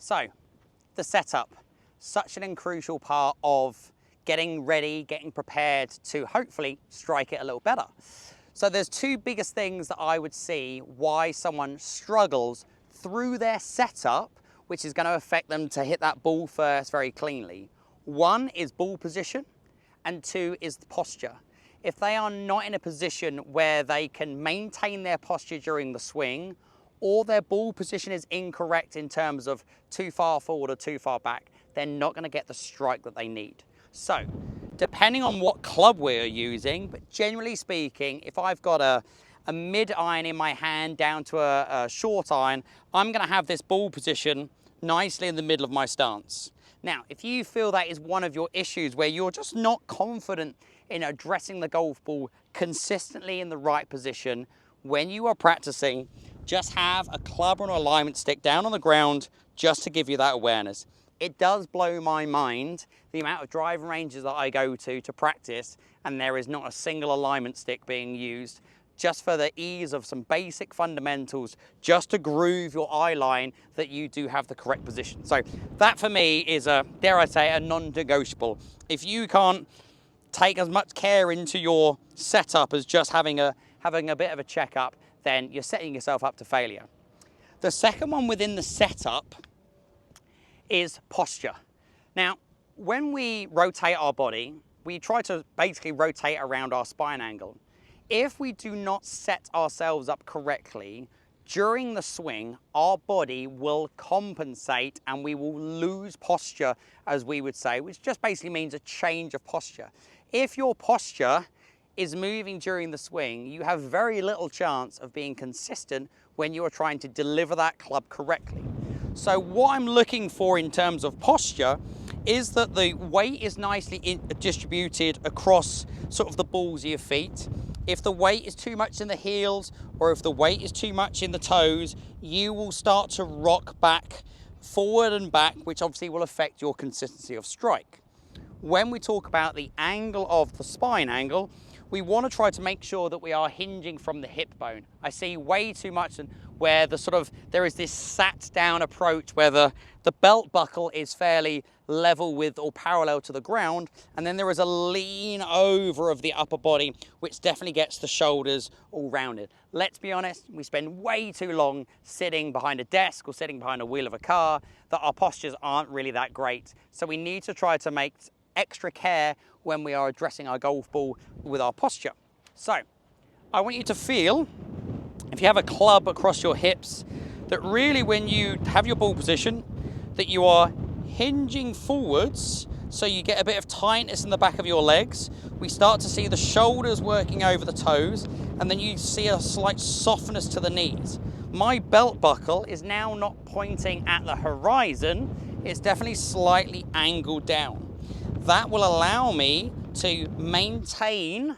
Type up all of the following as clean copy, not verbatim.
So, the setup, such an crucial part of getting ready, getting prepared to hopefully strike it a little better. So there's two biggest things that I would see why someone struggles through their setup, which is going to affect them to hit that ball first very cleanly. One is ball position, and two is the posture. If they are not in a position where they can maintain their posture during the swing, or their ball position is incorrect in terms of too far forward or too far back, they're not going to get the strike that they need. So, depending on what club we're using, but generally speaking, if I've got a mid iron in my hand down to a short iron, I'm going to have this ball position nicely in the middle of my stance. Now, if you feel that is one of your issues where you're just not confident in addressing the golf ball consistently in the right position, when you are practicing, just have a club or an alignment stick down on the ground just to give you that awareness. It does blow my mind the amount of driving ranges that I go to practice, and there is not a single alignment stick being used, just for the ease of some basic fundamentals, just to groove your eye line that you do have the correct position. So that for me is a, dare I say, a non-negotiable. If you can't take as much care into your setup as just having a bit of a checkup, then you're setting yourself up to failure. The second one within the setup is posture. Now, when we rotate our body, we try to basically rotate around our spine angle. If we do not set ourselves up correctly, during the swing, our body will compensate and we will lose posture, as we would say, which just basically means a change of posture. If your posture is moving during the swing, you have very little chance of being consistent when you are trying to deliver that club correctly. So what I'm looking for in terms of posture is that the weight is nicely distributed across sort of the balls of your feet. If the weight is too much in the heels, or if the weight is too much in the toes, you will start to rock back, forward and back, which obviously will affect your consistency of strike. When we talk about the angle of the spine angle, we want to try to make sure that we are hinging from the hip bone. I see way too much where there is this sat down approach where the belt buckle is fairly level with or parallel to the ground, and then there is a lean over of the upper body, which definitely gets the shoulders all rounded. Let's be honest, we spend way too long sitting behind a desk or sitting behind a wheel of a car that our postures aren't really that great. So we need to try to make extra care when we are addressing our golf ball with our posture. So I want you to feel, if you have a club across your hips, that really when you have your ball position, that you are hinging forwards, so you get a bit of tightness in the back of your legs. We start to see the shoulders working over the toes, and then you see a slight softness to the knees. My belt buckle is now not pointing at the horizon, it's definitely slightly angled down. That will allow me to maintain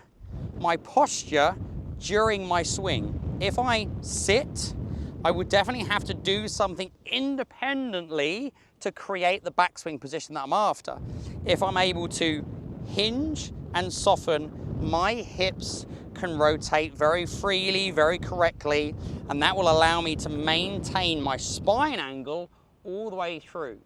my posture during my swing. If I sit, I would definitely have to do something independently to create the backswing position that I'm after. If I'm able to hinge and soften, my hips can rotate very freely, very correctly, and that will allow me to maintain my spine angle all the way through.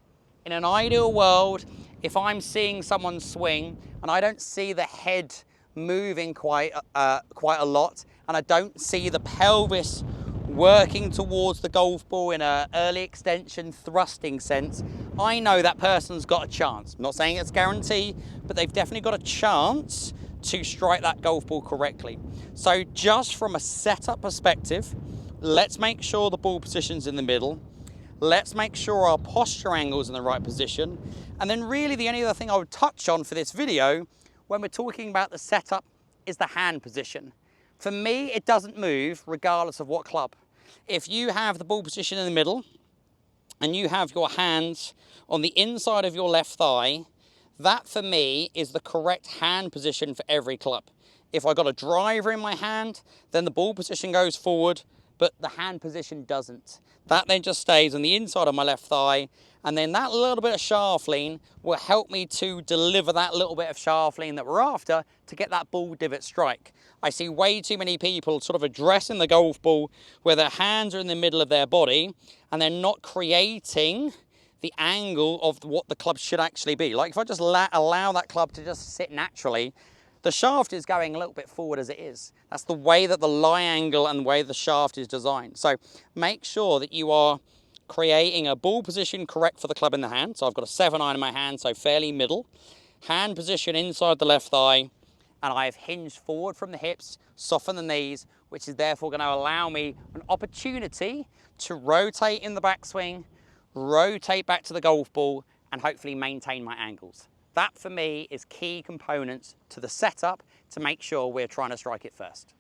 In an ideal world, if I'm seeing someone swing and I don't see the head moving quite a lot, and I don't see the pelvis working towards the golf ball in an early extension thrusting sense, I know that person's got a chance. I'm not saying it's guaranteed, but they've definitely got a chance to strike that golf ball correctly. So just from a setup perspective, let's make sure the ball position's in the middle. Let's make sure our posture angle is in the right position. And then really the only other thing I would touch on for this video when we're talking about the setup is the hand position. For me, it doesn't move regardless of what club. If you have the ball position in the middle and you have your hands on the inside of your left thigh, that for me is the correct hand position for every club. If I got a driver in my hand, then the ball position goes forward, but the hand position doesn't. That then just stays on the inside of my left thigh, and then that little bit of shaft lean will help me to deliver that little bit of shaft lean that we're after to get that ball divot strike. I see way too many people sort of addressing the golf ball where their hands are in the middle of their body and they're not creating the angle of what the club should actually be. Like if I just allow that club to just sit naturally, the shaft is going a little bit forward as it is. That's the way that the lie angle and the way the shaft is designed. So make sure that you are creating a ball position correct for the club in the hand. So I've got a 7-iron in my hand, so fairly middle. Hand position inside the left thigh, and I've hinged forward from the hips, soften the knees, which is therefore going to allow me an opportunity to rotate in the backswing, rotate back to the golf ball, and hopefully maintain my angles. That for me is key components to the setup to make sure we're trying to strike it first.